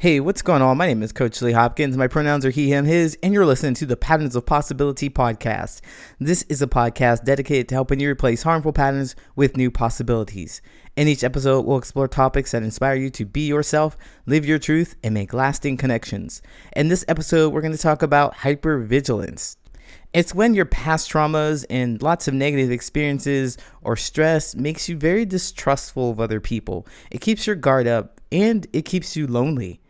Hey, what's going on? My name is Coach Lee Hopkins. My pronouns are he, him, his, and you're listening to the Patterns of Possibility podcast. This is a podcast dedicated to helping you replace harmful patterns with new possibilities. In each episode, we'll explore topics that inspire you to be yourself, live your truth, and make lasting connections. In this episode, we're going to talk about hypervigilance. It's when your past traumas and lots of negative experiences or stress makes you very distrustful of other people. It keeps your guard up and it keeps you lonely.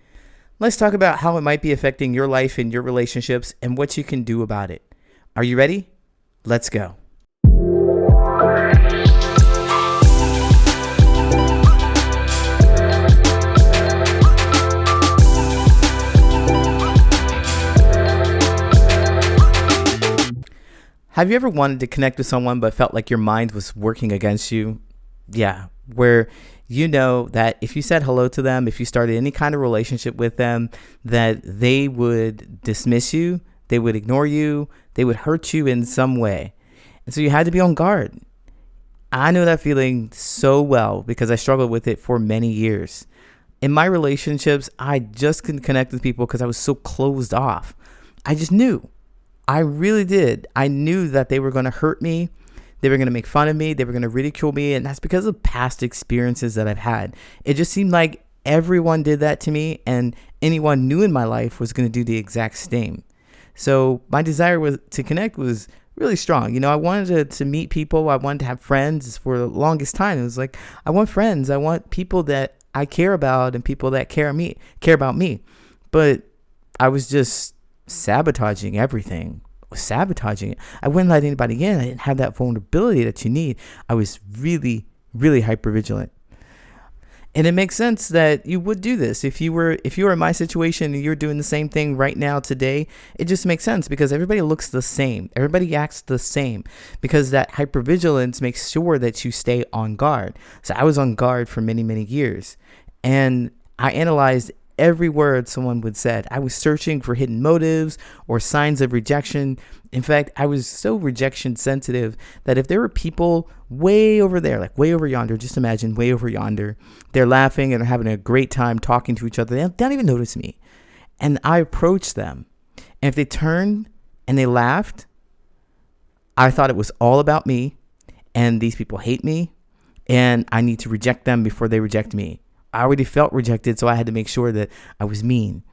Let's talk about how it might be affecting your life and your relationships and what you can do about it. Are you ready? Let's go. Have you ever wanted to connect with someone but felt like your mind was working against you? Yeah, where you know that if you said hello to them, if you started any kind of relationship with them, that they would dismiss you, they would ignore you, they would hurt you in some way. And so you had to be on guard. I know that feeling so well because I struggled with it for many years. In my relationships, I just couldn't connect with people because I was so closed off. I just knew. I really did. I knew that they were going to hurt me. They were going to make fun of me. They were going to ridicule me. And that's because of past experiences that I've had. It just seemed like everyone did that to me, and anyone new in my life was going to do the exact same. So my desire to connect was really strong. You know, I wanted to meet people. I wanted to have friends for the longest time. It was like, I want friends. I want people that I care about and people that care about me. But I was just sabotaging everything. Sabotaging it. I wouldn't let anybody in. I didn't have that vulnerability that you need. I was really, really hyper vigilant. And it makes sense that you would do this. If you were in my situation and you're doing the same thing right now today, it just makes sense because everybody looks the same. Everybody acts the same because that hypervigilance makes sure that you stay on guard. So I was on guard for many, many years. And I analyzed every word someone would said. I was searching for hidden motives or signs of rejection. In fact, I was so rejection sensitive that if there were people way over there, like way over yonder, just imagine way over yonder, they're laughing and they're having a great time talking to each other. They don't even notice me. And I approached them. And if they turned and they laughed, I thought it was all about me and these people hate me and I need to reject them before they reject me. I already felt rejected, so I had to make sure that I was mean.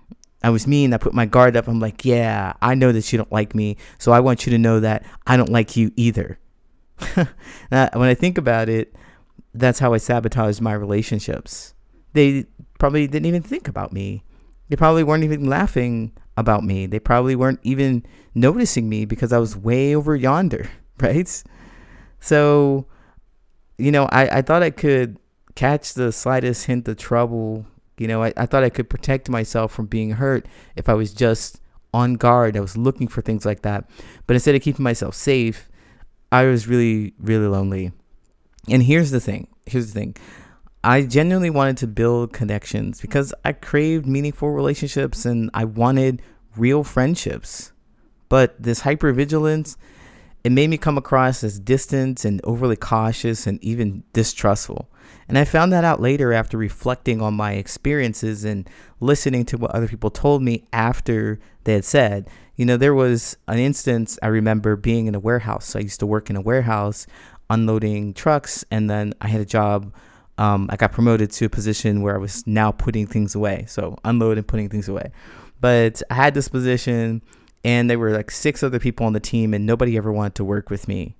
I put my guard up. I'm like, yeah, I know that you don't like me, so I want you to know that I don't like you either. Now, when I think about it, that's how I sabotaged my relationships. They probably didn't even think about me. They probably weren't even laughing about me. They probably weren't even noticing me because I was way over yonder, right? So, you know, I thought I could catch the slightest hint of trouble. You know, I thought I could protect myself from being hurt if I was just on guard. I was looking for things like that. But instead of keeping myself safe, I was really, really lonely. And here's the thing. I genuinely wanted to build connections because I craved meaningful relationships and I wanted real friendships. But this hypervigilance, it made me come across as distant and overly cautious and even distrustful. And I found that out later after reflecting on my experiences and listening to what other people told me after they had said. You know, there was an instance I remember being in a warehouse. I used to work in a warehouse unloading trucks, and then I had a job. I got promoted to a position where I was now putting things away. So unload and putting things away. But I had this position, and there were like 6 other people on the team, and nobody ever wanted to work with me.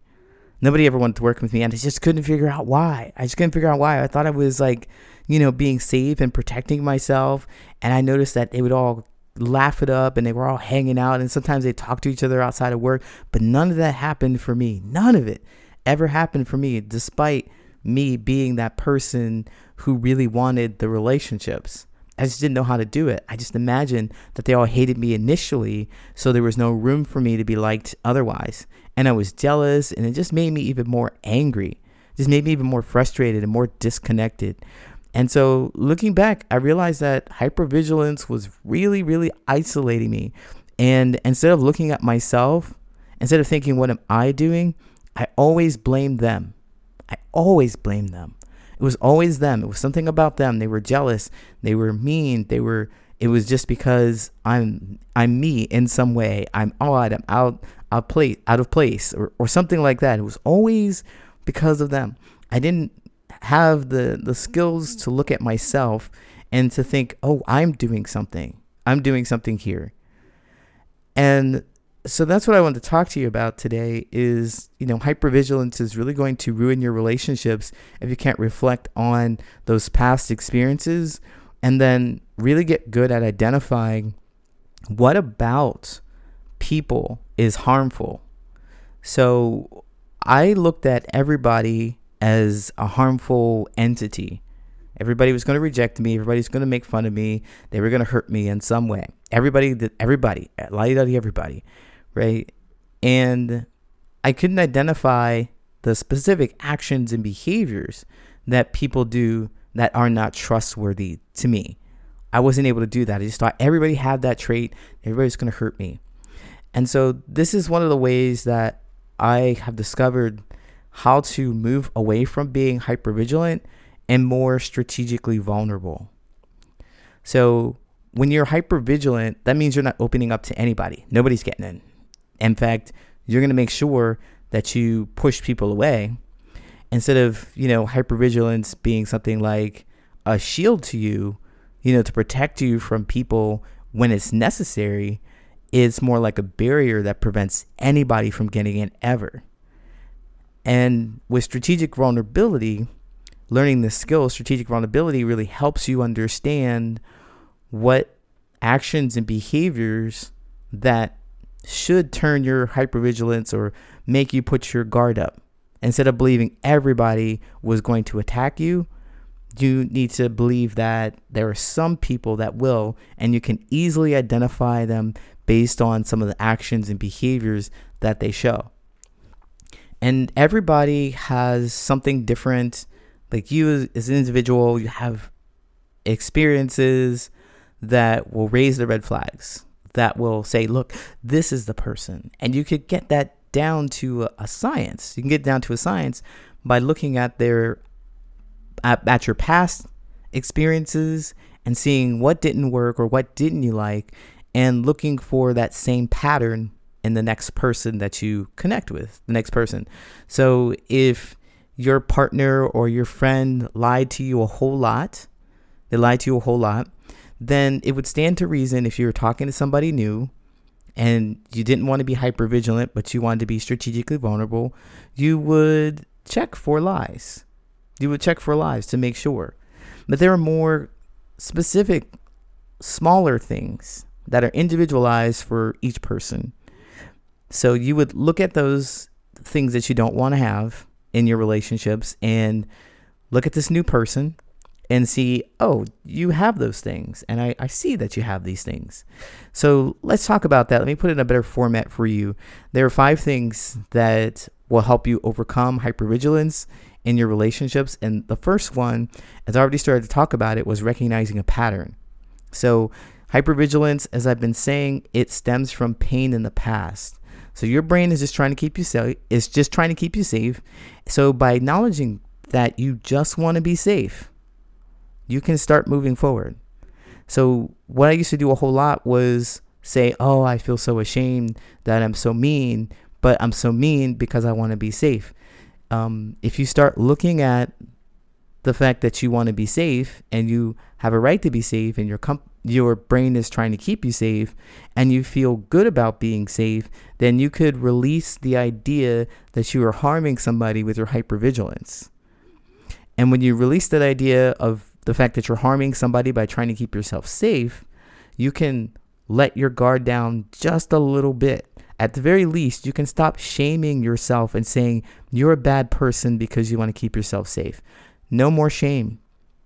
And I just couldn't figure out why. I thought I was like, you know, being safe and protecting myself. And I noticed that they would all laugh it up and they were all hanging out. And sometimes they talk to each other outside of work. But none of that happened for me. None of it ever happened for me, despite me being that person who really wanted the relationships. I just didn't know how to do it. I just imagined that they all hated me initially, so there was no room for me to be liked otherwise. And I was jealous, and it just made me even more angry. It just made me even more frustrated and more disconnected. And so looking back, I realized that hypervigilance was really, really isolating me. And instead of looking at myself, instead of thinking, what am I doing? I always blamed them. It was always them. It was something about them. They were jealous. They were mean. It was just because I'm me in some way. I'm odd. I'm out of place, or something like that. It was always because of them. I didn't have the skills to look at myself and to think, oh, I'm doing something. I'm doing something here. And so that's what I wanted to talk to you about today is, hypervigilance is really going to ruin your relationships if you can't reflect on those past experiences and then really get good at identifying what about people is harmful. So I looked at everybody as a harmful entity. Everybody was going to reject me. Everybody's going to make fun of me. They were going to hurt me in some way. Everybody, right? And I couldn't identify the specific actions and behaviors that people do that are not trustworthy to me. I wasn't able to do that. I just thought everybody had that trait. Everybody's going to hurt me. And so this is one of the ways that I have discovered how to move away from being hypervigilant and more strategically vulnerable. So when you're hypervigilant, that means you're not opening up to anybody. Nobody's getting in. In fact, you're going to make sure that you push people away instead of, hypervigilance being something like a shield to you, to protect you from people when it's necessary. It's more like a barrier that prevents anybody from getting in ever. And with strategic vulnerability, learning the skill, strategic vulnerability really helps you understand what actions and behaviors that should turn your hypervigilance or make you put your guard up. Instead of believing everybody was going to attack you, you need to believe that there are some people that will, and you can easily identify them based on some of the actions and behaviors that they show. And everybody has something different. Like you as an individual, you have experiences that will raise the red flags, that will say, look, this is the person. And you could get that down to a science. You can get down to a science by looking at at your past experiences and seeing what didn't work or what didn't you like, and looking for that same pattern in the next person that you connect with, the next person. So if your partner or your friend lied to you a whole lot, then it would stand to reason if you were talking to somebody new and you didn't want to be hypervigilant, but you wanted to be strategically vulnerable, you would check for lies. You would check for lies to make sure. But there are more specific, smaller things that are individualized for each person. So you would look at those things that you don't want to have in your relationships and look at this new person and see, oh, you have those things. And I see that you have these things. So let's talk about that. Let me put it in a better format for you. There are 5 things that will help you overcome hypervigilance in your relationships. And the first one, as I already started to talk about it, was recognizing a pattern. So hypervigilance, as I've been saying, it stems from pain in the past. So your brain is just trying to keep you safe. So by acknowledging that you just want to be safe, you can start moving forward. So what I used to do a whole lot was say, oh, I feel so ashamed that I'm so mean, but I'm so mean because I want to be safe. If you start looking at the fact that you want to be safe and you have a right to be safe, and your brain is trying to keep you safe, and you feel good about being safe, then you could release the idea that you are harming somebody with your hypervigilance. And when you release that idea of the fact that you're harming somebody by trying to keep yourself safe, you can let your guard down just a little bit. At the very least, you can stop shaming yourself and saying you're a bad person because you want to keep yourself safe. No more shame.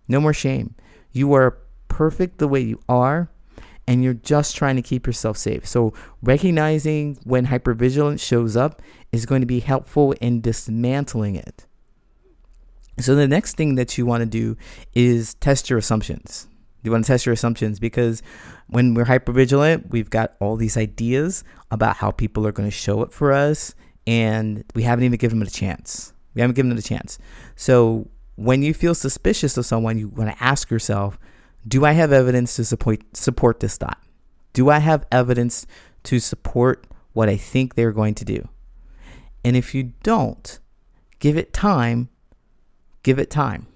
No more shame. You are perfect the way you are, and you're just trying to keep yourself safe. So recognizing when hypervigilance shows up is going to be helpful in dismantling it. So the next thing that you want to do is test your assumptions. You want to test your assumptions because when we're hypervigilant, we've got all these ideas about how people are going to show up for us, and we haven't even given them a chance. So when you feel suspicious of someone, you want to ask yourself, do I have evidence to support this thought? Do I have evidence to support what I think they're going to do? And if you don't, give it time. Give it time.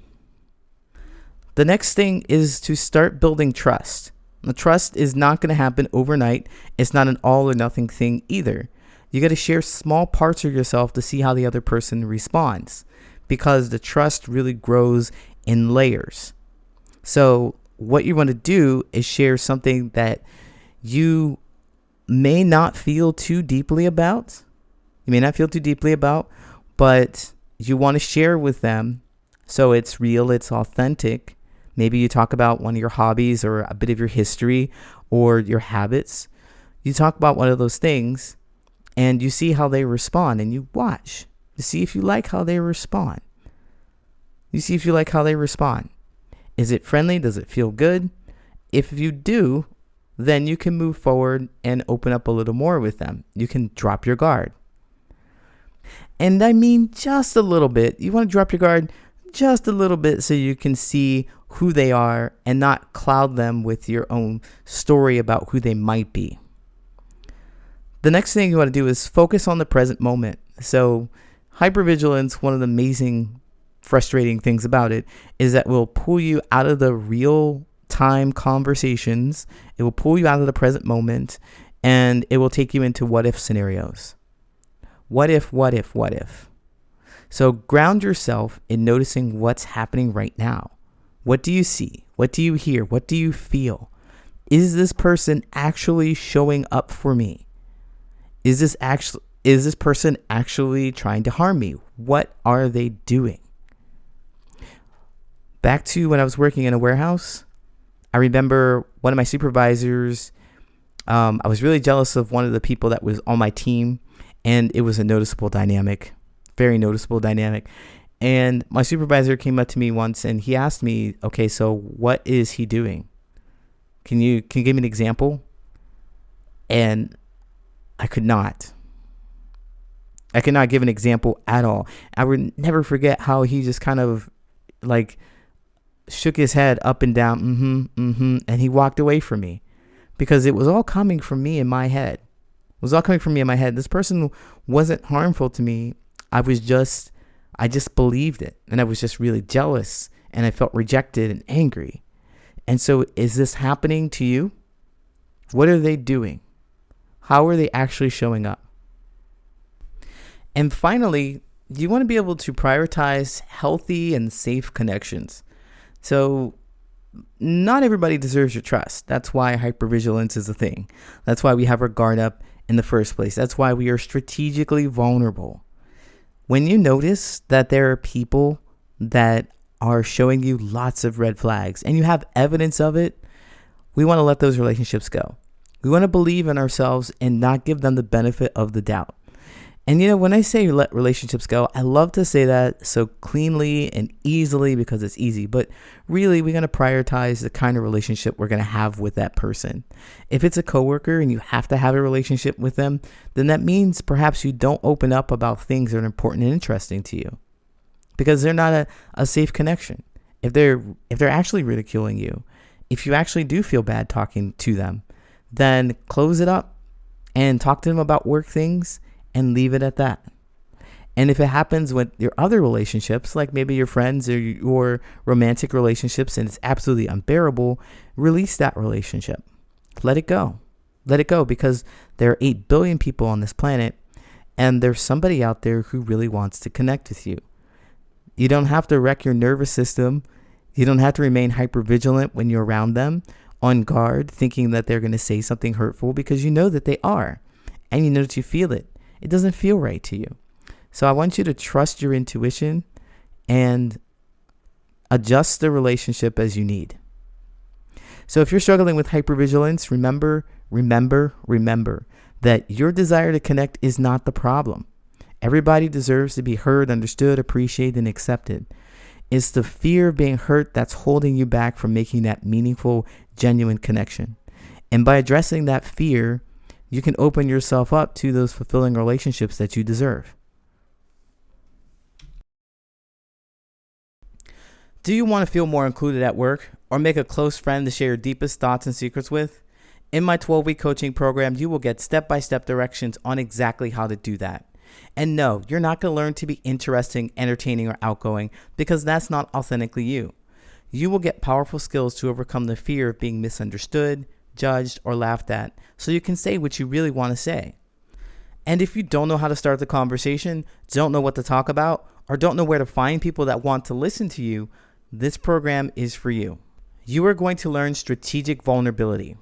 The next thing is to start building trust. The trust is not going to happen overnight. It's not an all or nothing thing either. You got to share small parts of yourself to see how the other person responds, because the trust really grows in layers. So what you want to do is share something that you may not feel too deeply about. You may not feel too deeply about, but you want to share with them so it's real, it's authentic. Maybe you talk about one of your hobbies or a bit of your history or your habits. You talk about one of those things and you see how they respond, and you watch to see if you like how they respond. You see if you like how they respond. Is it friendly? Does it feel good? If you do, then you can move forward and open up a little more with them. You can drop your guard. And I mean just a little bit. You want to drop your guard just a little bit so you can see who they are and not cloud them with your own story about who they might be. The next thing you want to do is focus on the present moment. So hypervigilance, one of the amazing, frustrating things about it is that it will pull you out of the real time conversations. It will pull you out of the present moment, and it will take you into what if scenarios. What if, what if, what if? So ground yourself in noticing what's happening right now. What do you see? What do you hear? What do you feel? Is this person actually showing up for me? Is this person actually trying to harm me? What are they doing? Back to when I was working in a warehouse, I remember one of my supervisors, I was really jealous of one of the people that was on my team, and it was a noticeable dynamic, very noticeable dynamic. And my supervisor came up to me once and he asked me, okay, so what is he doing? Can you give me an example? And I could not give an example at all. I would never forget how he just kind of like shook his head up and down, and he walked away from me, because it was all coming from me in my head. It was all coming from me in my head. This person wasn't harmful to me. I just believed it, and I was just really jealous, and I felt rejected and angry. And so is this happening to you? What are they doing? How are they actually showing up? And finally, you want to be able to prioritize healthy and safe connections. So not everybody deserves your trust. That's why hypervigilance is a thing. That's why we have our guard up in the first place. That's why we are strategically vulnerable. When you notice that there are people that are showing you lots of red flags and you have evidence of it, we want to let those relationships go. We want to believe in ourselves and not give them the benefit of the doubt. And when I say let relationships go, I love to say that so cleanly and easily because it's easy. But really, we're going to prioritize the kind of relationship we're going to have with that person. If it's a coworker and you have to have a relationship with them, then that means perhaps you don't open up about things that are important and interesting to you, because they're not a safe connection. If they're actually ridiculing you, if you actually do feel bad talking to them, then close it up and talk to them about work things and leave it at that. And if it happens with your other relationships, like maybe your friends or your romantic relationships, and it's absolutely unbearable, release that relationship. Let it go. Let it go, because there are 8 billion people on this planet, and there's somebody out there who really wants to connect with you. You don't have to wreck your nervous system. You don't have to remain hypervigilant when you're around them, on guard, thinking that they're going to say something hurtful, because you know that they are, and you know that you feel it. It doesn't feel right to you. So I want you to trust your intuition and adjust the relationship as you need. So if you're struggling with hypervigilance, remember that your desire to connect is not the problem. Everybody deserves to be heard, understood, appreciated, and accepted. It's the fear of being hurt that's holding you back from making that meaningful, genuine connection. And by addressing that fear, you can open yourself up to those fulfilling relationships that you deserve. Do you want to feel more included at work or make a close friend to share your deepest thoughts and secrets with? In my 12-week coaching program, you will get step-by-step directions on exactly how to do that. And no, you're not going to learn to be interesting, entertaining, or outgoing because that's not authentically you. You will get powerful skills to overcome the fear of being misunderstood, judged, or laughed at so you can say what you really want to say. And if you don't know how to start the conversation, don't know what to talk about, or don't know where to find people that want to listen to you, this program is for you. You are going to learn strategic vulnerability.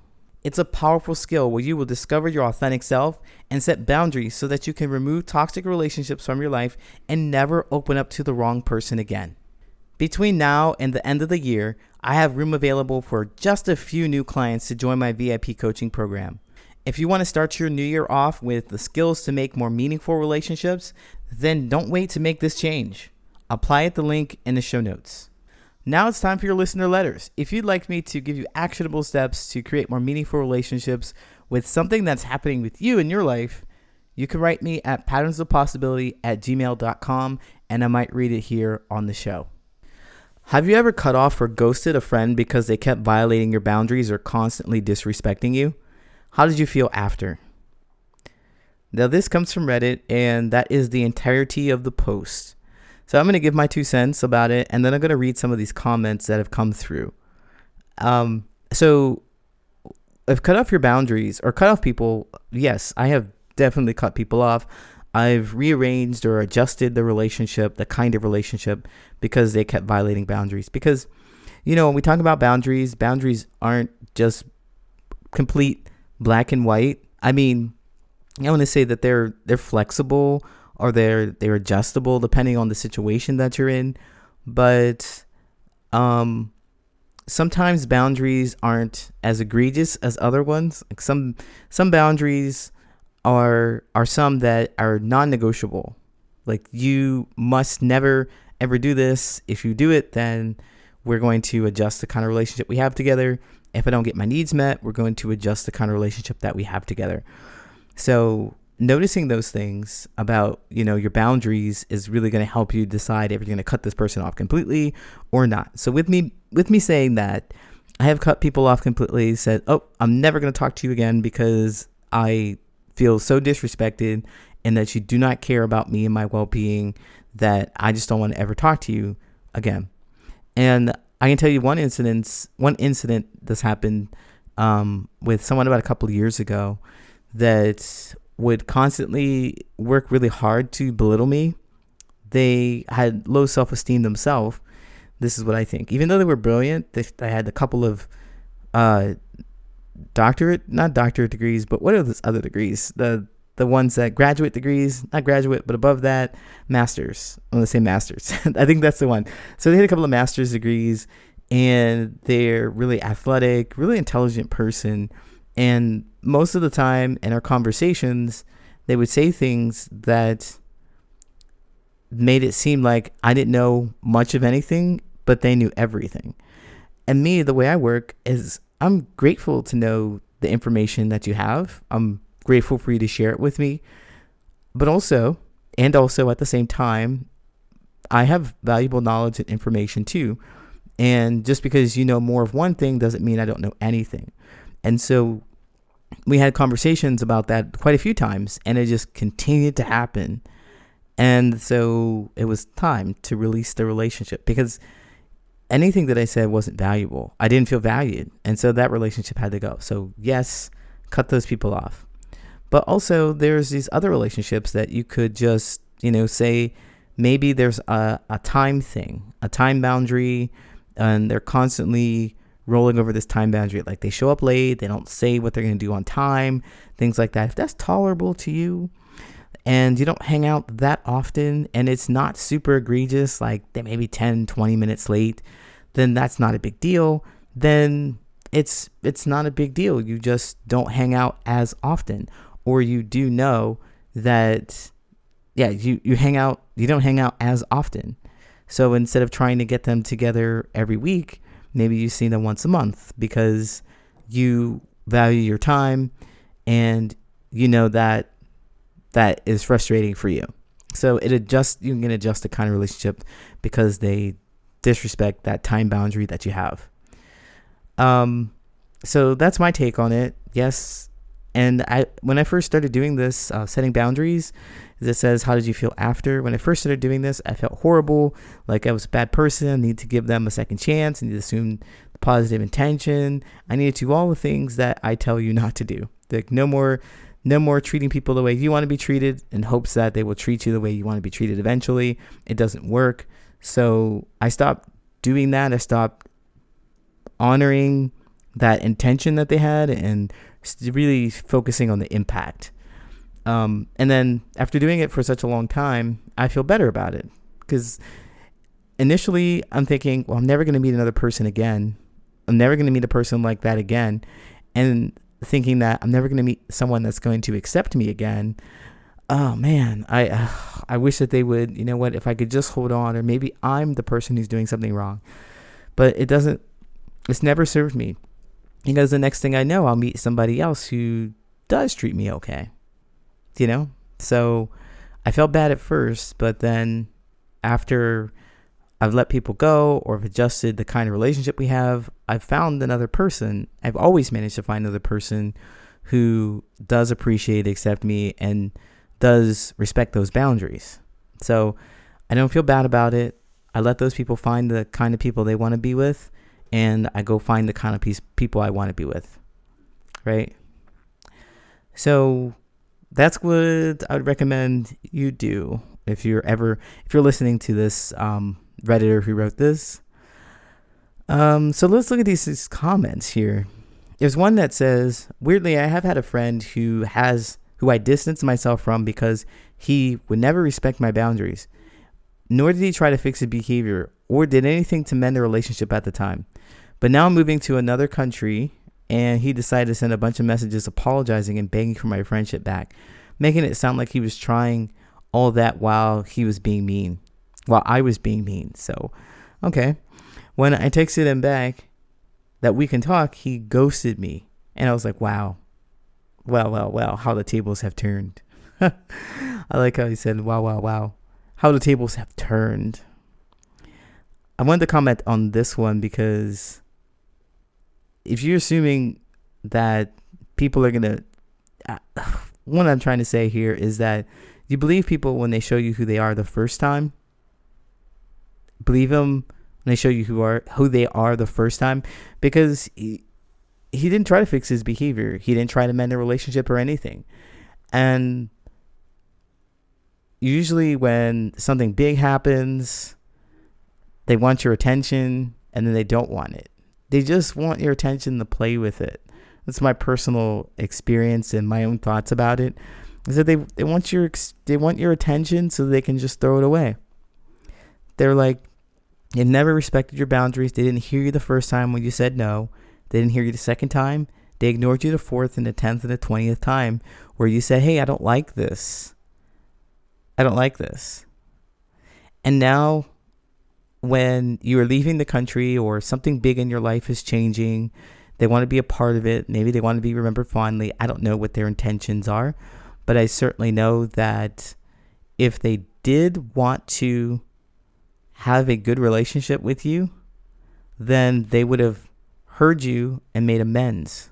It's a powerful skill where you will discover your authentic self and set boundaries so that you can remove toxic relationships from your life and never open up to the wrong person again. Between now and the end of the year, I have room available for just a few new clients to join my VIP coaching program. If you want to start your new year off with the skills to make more meaningful relationships, then don't wait to make this change. Apply at the link in the show notes. Now it's time for your listener letters. If you'd like me to give you actionable steps to create more meaningful relationships with something that's happening with you in your life, you can write me at patternsofpossibility@gmail.com and I might read it here on the show. Have you ever cut off or ghosted a friend because they kept violating your boundaries or constantly disrespecting you? How did you feel after? Now this comes from Reddit and that is the entirety of the post. So I'm going to give my 2 cents about it, and then I'm going to read some of these comments that have come through. So if cut off your boundaries or cut off people, yes, I have definitely cut people off. I've rearranged or adjusted the relationship, the kind of relationship, because they kept violating boundaries. Because, when we talk about boundaries aren't just complete black and white. I mean, I want to say that they're flexible, or they're adjustable depending on the situation that you're in. But sometimes boundaries aren't as egregious as other ones. Like some boundaries are some that are non-negotiable. Like, you must never ever do this. If you do it, then we're going to adjust the kind of relationship we have together. If I don't get my needs met, we're going to adjust the kind of relationship that we have together. So noticing those things about, your boundaries is really going to help you decide if you're going to cut this person off completely or not. So with me saying that, I have cut people off completely, said, I'm never going to talk to you again because I feel so disrespected and that you do not care about me and my well-being that I just don't want to ever talk to you again. And I can tell you one incident that's happened with someone about a couple of years ago that would constantly work really hard to belittle me. They had low self-esteem themselves. This is what I think. Even though they were brilliant, they had a couple of not doctorate degrees, but what are those other degrees? The ones that graduate degrees, not graduate, but above that, masters. I'm going to say masters. I think that's the one. So they had a couple of master's degrees, and they're really athletic, really intelligent person. And most of the time in our conversations, they would say things that made it seem like I didn't know much of anything, but they knew everything. And me, the way I work is I'm grateful to know the information that you have. I'm grateful for you to share it with me. But also at the same time, I have valuable knowledge and information too. And just because you know more of one thing doesn't mean I don't know anything. And so we had conversations about that quite a few times, and it just continued to happen. And so it was time to release the relationship because anything that I said wasn't valuable. I didn't feel valued. And so that relationship had to go. So yes, cut those people off. But also there's these other relationships that you could just, say maybe there's a time thing, a time boundary, and they're constantly rolling over this time boundary. Like, they show up late, they don't say what they're going to do on time, things like that. If that's tolerable to you and you don't hang out that often and it's not super egregious, like they may be 10, 20 minutes late, then that's not a big deal. Then it's not a big deal. You just don't hang out as often, or you do know that, you don't hang out as often. So instead of trying to get them together every week, maybe you see them once a month because you value your time and you know that is frustrating for you. So you can adjust the kind of relationship because they disrespect that time boundary that you have. So that's my take on it. Yes. And when I first started doing this, setting boundaries, it says, how did you feel after? When I first started doing this, I felt horrible, like I was a bad person. I need to give them a second chance. I need to assume the positive intention. I need to do all the things that I tell you not to do. Like no more treating people the way you want to be treated in hopes that they will treat you the way you want to be treated eventually. It doesn't work. So I stopped doing that. I stopped honoring that intention that they had and really focusing on the impact. And then after doing it for such a long time, I feel better about it, because initially I'm thinking, well, I'm never going to meet another person again. I'm never going to meet a person like that again. And thinking that I'm never going to meet someone that's going to accept me again. Oh man, I wish that they would, you know what, if I could just hold on, or maybe I'm the person who's doing something wrong. But it's never served me, because the next thing I know, I'll meet somebody else who does treat me okay, you know? So I felt bad at first, but then after I've let people go or have adjusted the kind of relationship we have, I've found another person. I've always managed to find another person who does appreciate, accept me, and does respect those boundaries. So I don't feel bad about it. I let those people find the kind of people they want to be with, and I go find the kind of people I want to be with, right? So that's what I would recommend you do if you're listening to this Redditor who wrote this. So let's look at these comments here. There's one that says, weirdly, I have had a friend who I distanced myself from because he would never respect my boundaries, nor did he try to fix his behavior or did anything to mend the relationship at the time. But now I'm moving to another country, and he decided to send a bunch of messages apologizing and begging for my friendship back, making it sound like he was trying all that while I was being mean. So, okay. When I texted him back that we can talk, he ghosted me. And I was like, wow. Well, how the tables have turned. I like how he said, wow. How the tables have turned. I wanted to comment on this one because if you're assuming that people are going to, what I'm trying to say here is that you believe people when they show you who they are the first time. Believe them when they show you who they are the first time, because he didn't try to fix his behavior. He didn't try to mend a relationship or anything. And usually when something big happens, they want your attention, and then they don't want it. They just want your attention to play with it. That's my personal experience and my own thoughts about it. Is that they want your attention so they can just throw it away. They're like, they never respected your boundaries. They didn't hear you the first time when you said no. They didn't hear you the second time. They ignored you the fourth and the 10th and the 20th time where you said, hey, I don't like this. And now when you are leaving the country or something big in your life is changing, they want to be a part of it. Maybe they want to be remembered fondly. I don't know what their intentions are, but I certainly know that if they did want to have a good relationship with you, then they would have heard you and made amends.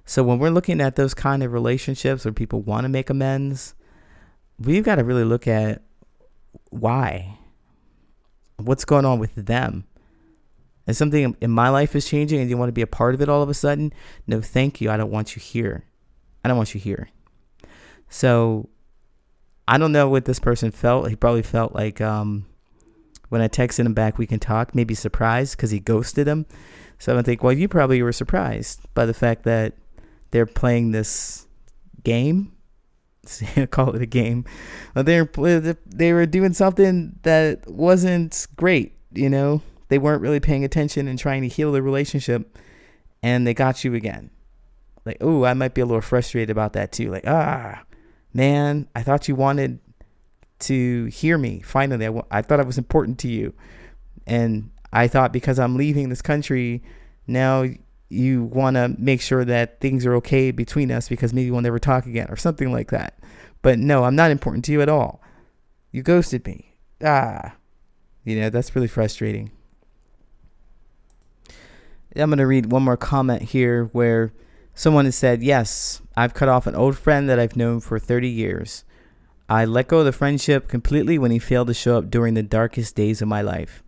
So when we're looking at those kind of relationships where people want to make amends, we've got to really look at why. What's going on with them? If something in my life is changing and you want to be a part of it all of a sudden, no, thank you. I don't want you here. So I don't know what this person felt. He probably felt like when I texted him back, we can talk, maybe surprised because he ghosted him. So I think, well, you probably were surprised by the fact that they're playing this game. Call it a game. They were doing something that wasn't great, you know. They weren't really paying attention and trying to heal the relationship, and they got you again. Like, oh, I might be a little frustrated about that too. Like, man, I thought you wanted to hear me. Finally, I thought I was important to you, and I thought because I'm leaving this country now, you want to make sure that things are okay between us because maybe we'll never talk again or something like that. But no, I'm not important to you at all. You ghosted me. That's really frustrating. I'm going to read one more comment here where someone has said, yes, I've cut off an old friend that I've known for 30 years. I let go of the friendship completely when he failed to show up during the darkest days of my life.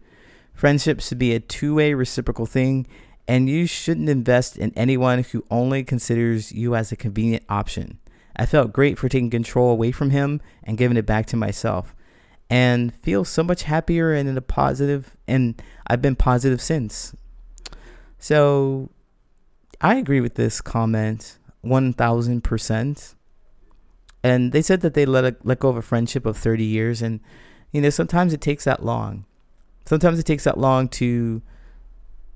Friendship should be a two-way reciprocal thing, and you shouldn't invest in anyone who only considers you as a convenient option. I felt great for taking control away from him and giving it back to myself, and feel so much happier and in a positive, and I've been positive since. So I agree with this comment 1000%. And they said that they let go of a friendship of 30 years. And, sometimes it takes that long. Sometimes it takes that long to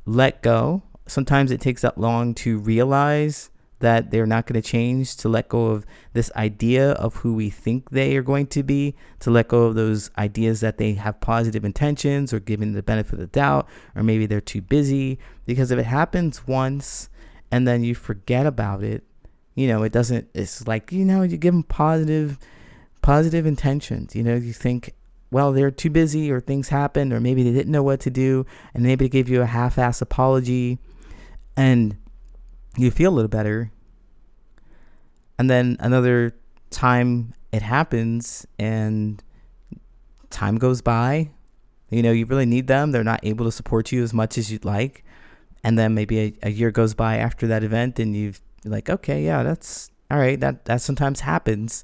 let go. Sometimes it takes that long to realize that they're not going to change, to let go of this idea of who we think they are going to be, to let go of those ideas that they have positive intentions or giving the benefit of the doubt, or maybe they're too busy. Because if it happens once and then you forget about it, it doesn't, it's like, you give them positive intentions. You think, well, they're too busy, or things happened, or maybe they didn't know what to do, and maybe they gave you a half-ass apology, and you feel a little better. And then another time it happens, and time goes by. You really need them. They're not able to support you as much as you'd like. And then maybe a year goes by after that event, and you're like, okay, yeah, that's all right. That sometimes happens.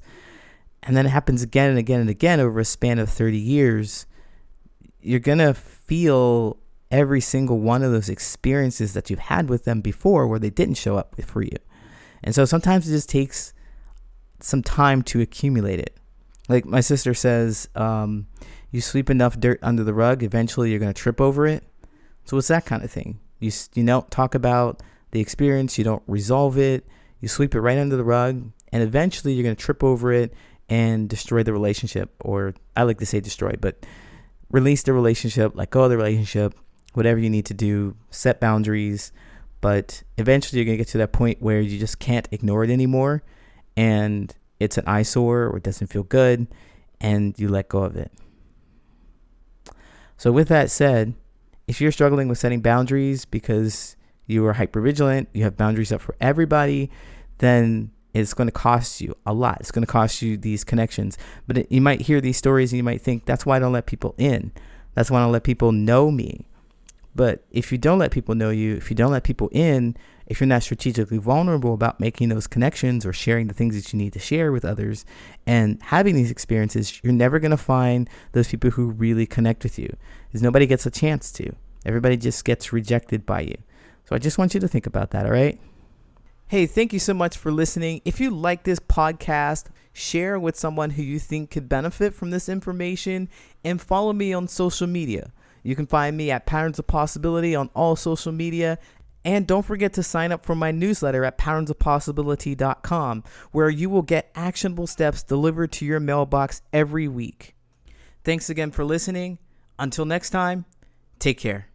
And then it happens again and again and again over a span of 30 years. You're going to feel every single one of those experiences that you've had with them before where they didn't show up for you. And so sometimes it just takes some time to accumulate it. Like my sister says, you sweep enough dirt under the rug, eventually you're going to trip over it. So it's that kind of thing. You don't talk about the experience, you don't resolve it, you sweep it right under the rug, and eventually you're going to trip over it and destroy the relationship. Or I like to say destroy, but release the relationship, let go of the relationship, whatever you need to do, set boundaries. But eventually you're going to get to that point where you just can't ignore it anymore, and it's an eyesore or it doesn't feel good, and you let go of it. So with that said, if you're struggling with setting boundaries because you are hypervigilant, you have boundaries up for everybody, then it's going to cost you a lot. It's going to cost you these connections. But you might hear these stories and you might think, that's why I don't let people in. That's why I don't let people know me. But if you don't let people know you, if you don't let people in, if you're not strategically vulnerable about making those connections or sharing the things that you need to share with others and having these experiences, you're never going to find those people who really connect with you, because nobody gets a chance to. Everybody just gets rejected by you. So I just want you to think about that, all right? Hey, thank you so much for listening. If you like this podcast, share with someone who you think could benefit from this information, and follow me on social media. You can find me at Patterns of Possibility on all social media. And don't forget to sign up for my newsletter at patternsofpossibility.com, where you will get actionable steps delivered to your mailbox every week. Thanks again for listening. Until next time, take care.